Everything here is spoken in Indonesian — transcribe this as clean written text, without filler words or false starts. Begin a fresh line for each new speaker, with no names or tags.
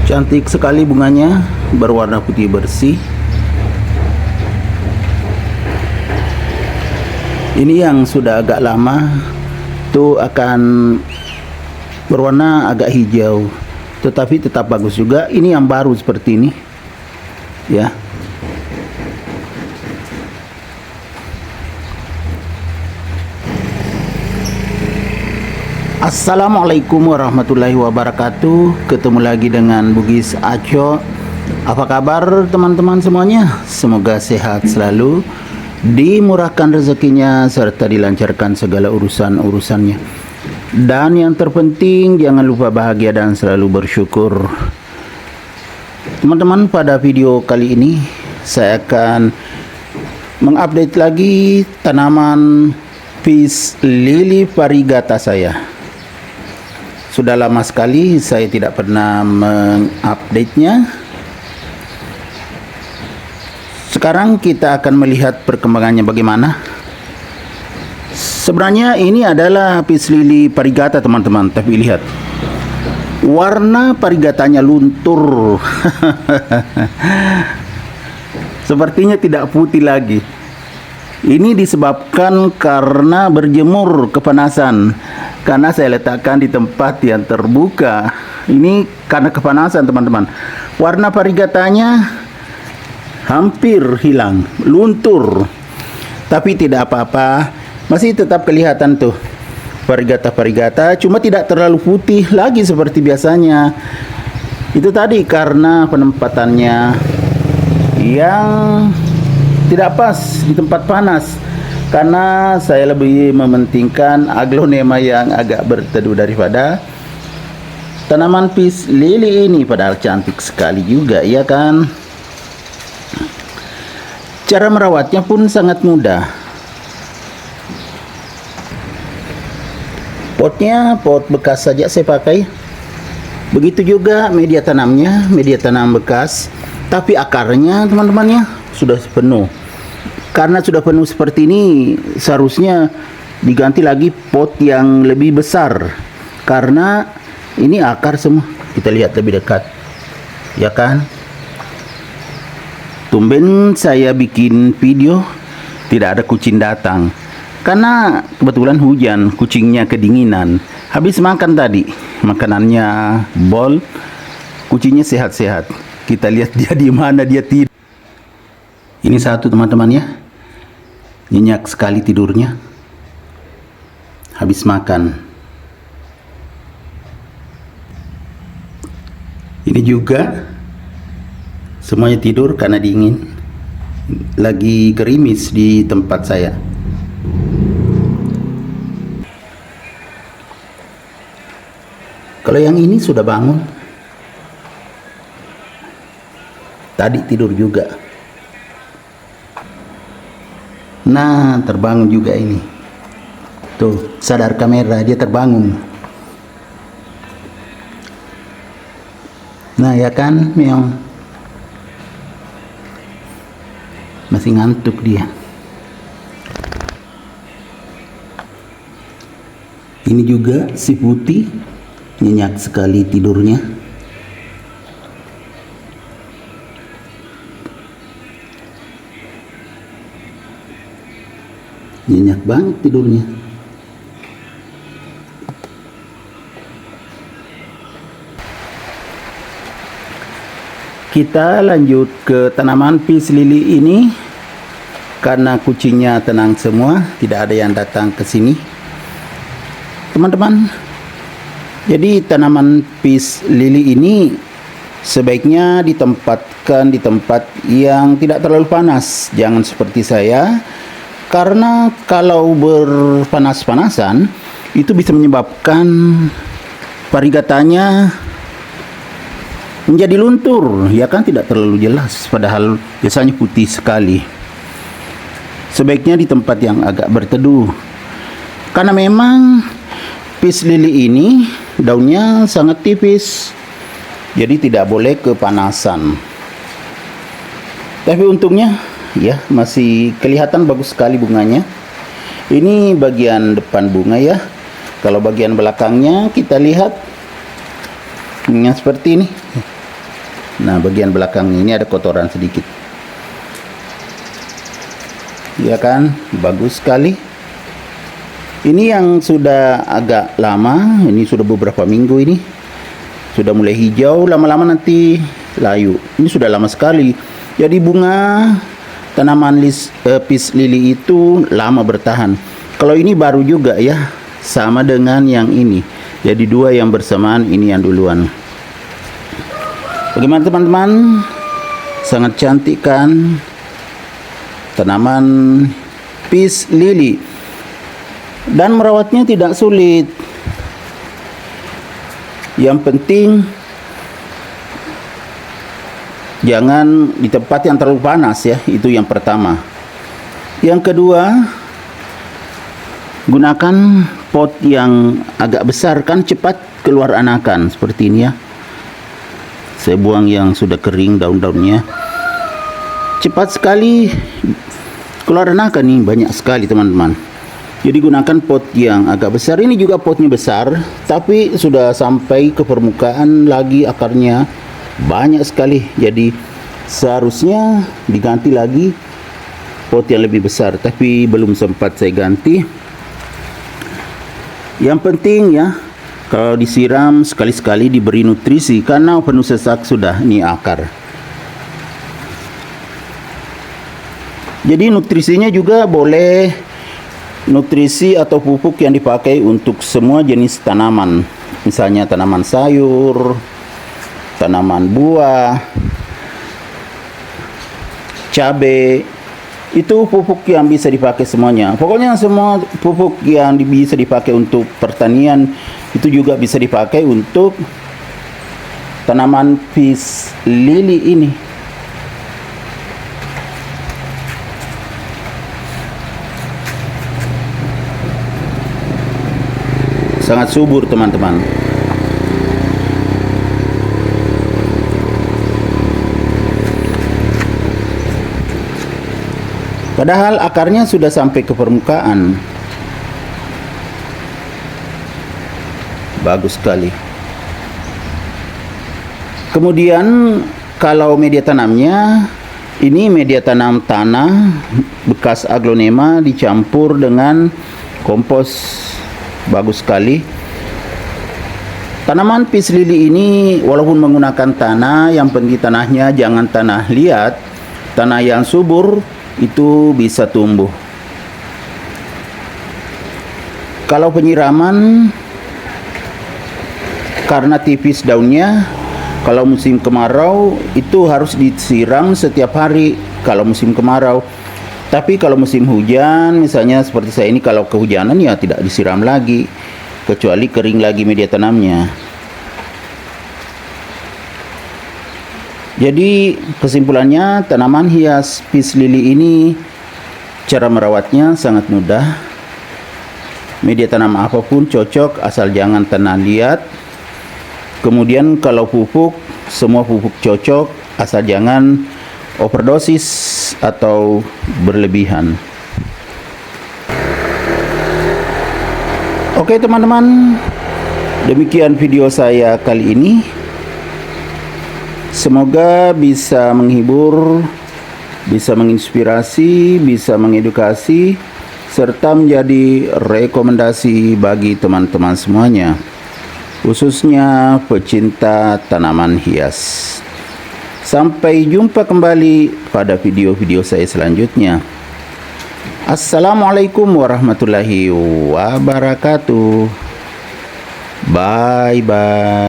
Cantik sekali bunganya, berwarna putih bersih. Ini yang sudah agak lama tuh akan berwarna agak hijau, tetapi tetap bagus juga. Ini yang baru seperti ini ya. Assalamualaikum warahmatullahi wabarakatuh. Ketemu lagi dengan Bugis Aco. Apa kabar teman-teman semuanya? Semoga sehat selalu, dimurahkan rezekinya, serta dilancarkan segala urusan-urusannya. Dan yang terpenting, jangan lupa bahagia dan selalu bersyukur. Teman-teman, pada video kali ini saya akan mengupdate lagi tanaman Peace Lily Variegata saya. Sudah lama sekali saya tidak pernah mengupdate-nya. Sekarang kita akan melihat perkembangannya bagaimana. Sebenarnya ini adalah Peace Lily Variegata teman-teman, tapi lihat warna varigatanya luntur. Sepertinya tidak putih lagi. Ini disebabkan karena berjemur kepanasan. Karena saya letakkan di tempat yang terbuka. Ini karena kepanasan teman-teman. Warna varigatanya hampir hilang, luntur. Tapi tidak apa-apa, masih tetap kelihatan tuh variegata, cuma tidak terlalu putih lagi seperti biasanya. Itu tadi karena penempatannya yang tidak pas di tempat panas. Karena saya lebih mementingkan aglonema yang agak berteduh daripada tanaman Peace Lily ini. Padahal cantik sekali juga, ya kan? Cara merawatnya pun sangat mudah. Potnya pot bekas saja saya pakai. Begitu juga media tanamnya, media tanam bekas. Tapi akarnya teman-temannya sudah penuh. Karena sudah penuh seperti ini, seharusnya diganti lagi pot yang lebih besar. Karena ini akar semua. Kita lihat lebih dekat, ya kan? Tumben saya bikin video tidak ada kucing datang. Karena kebetulan hujan, kucingnya kedinginan. Habis makan tadi, makanannya bol. Kucingnya sehat-sehat. Kita lihat dia di mana dia tidur. Ini satu teman-teman ya. Nyenyak sekali tidurnya. Habis makan. Ini juga semuanya tidur karena dingin. Lagi gerimis di tempat saya. Kalau yang ini sudah bangun. Tadi tidur juga. Nah, terbangun juga ini. Tuh, sadar kamera, dia terbangun. Nah, ya kan, meong. Masih ngantuk dia. Ini juga si putih, nyenyak sekali tidurnya. Nyenyak banget tidurnya. Kita lanjut ke tanaman Peace Lily ini. Karena kucingnya tenang semua, tidak ada yang datang ke sini. Teman-teman, jadi tanaman Peace Lily ini sebaiknya ditempatkan di tempat yang tidak terlalu panas. Jangan seperti saya. Karena kalau berpanas-panasan itu bisa menyebabkan varigatanya menjadi luntur, ya kan, tidak terlalu jelas, padahal biasanya putih sekali. Sebaiknya di tempat yang agak berteduh. Karena memang Peace Lily ini daunnya sangat tipis. Jadi tidak boleh kepanasan. Tapi untungnya ya masih kelihatan bagus sekali bunganya. Ini bagian depan bunga ya. Kalau bagian belakangnya kita lihat seperti ini. Nah, bagian belakang ini ada kotoran sedikit. Ya kan, bagus sekali. Ini yang sudah agak lama, ini sudah beberapa minggu ini. Sudah mulai hijau, lama-lama nanti layu. Ini sudah lama sekali. Jadi bunga tanaman peace lily itu lama bertahan. Kalau ini baru juga ya, sama dengan yang ini. Jadi dua yang bersamaan, ini yang duluan. Bagaimana teman-teman? Sangat cantik kan? Tanaman peace lily. Dan merawatnya tidak sulit. Yang penting jangan di tempat yang terlalu panas ya, itu yang pertama. Yang kedua, gunakan pot yang agak besar, kan cepat keluar anakan seperti ini ya. Saya buang yang sudah kering daun-daunnya. Cepat sekali keluar anakan nih, banyak sekali teman-teman. Jadi gunakan pot yang agak besar. Ini juga potnya besar, tapi sudah sampai ke permukaan lagi akarnya. Banyak sekali. Jadi seharusnya diganti lagi pot yang lebih besar, tapi belum sempat saya ganti. Yang penting ya, kalau disiram sekali-sekali, diberi nutrisi, karena penuh sesak sudah ini akar. Jadi nutrisinya juga boleh nutrisi atau pupuk yang dipakai untuk semua jenis tanaman. Misalnya tanaman sayur, tanaman buah, cabai, itu pupuk yang bisa dipakai semuanya. Pokoknya semua pupuk yang bisa dipakai untuk pertanian itu juga bisa dipakai untuk tanaman peace lily ini. Sangat subur teman-teman. Padahal akarnya sudah sampai ke permukaan. Bagus sekali. Kemudian kalau media tanamnya, ini media tanam tanah bekas aglonema dicampur dengan kompos. Bagus sekali. Tanaman peace lily ini walaupun menggunakan tanah, yang penting tanahnya jangan tanah liat. Tanah yang subur itu bisa tumbuh. Kalau penyiraman, karena tipis daunnya, kalau musim kemarau itu harus disiram setiap hari kalau musim kemarau. Tapi kalau musim hujan, misalnya seperti saya ini, kalau kehujanan ya tidak disiram lagi, kecuali kering lagi media tanamnya. Jadi kesimpulannya, tanaman hias peace lily ini cara merawatnya sangat mudah. Media tanam apapun cocok, asal jangan tanah liat. Kemudian kalau pupuk, semua pupuk cocok, asal jangan overdosis atau berlebihan. Oke teman-teman, demikian video saya kali ini. Semoga bisa menghibur, bisa menginspirasi, bisa mengedukasi, serta menjadi rekomendasi bagi teman-teman semuanya, khususnya pecinta tanaman hias. Sampai jumpa kembali pada video-video saya selanjutnya. Assalamualaikum warahmatullahi wabarakatuh. Bye-bye.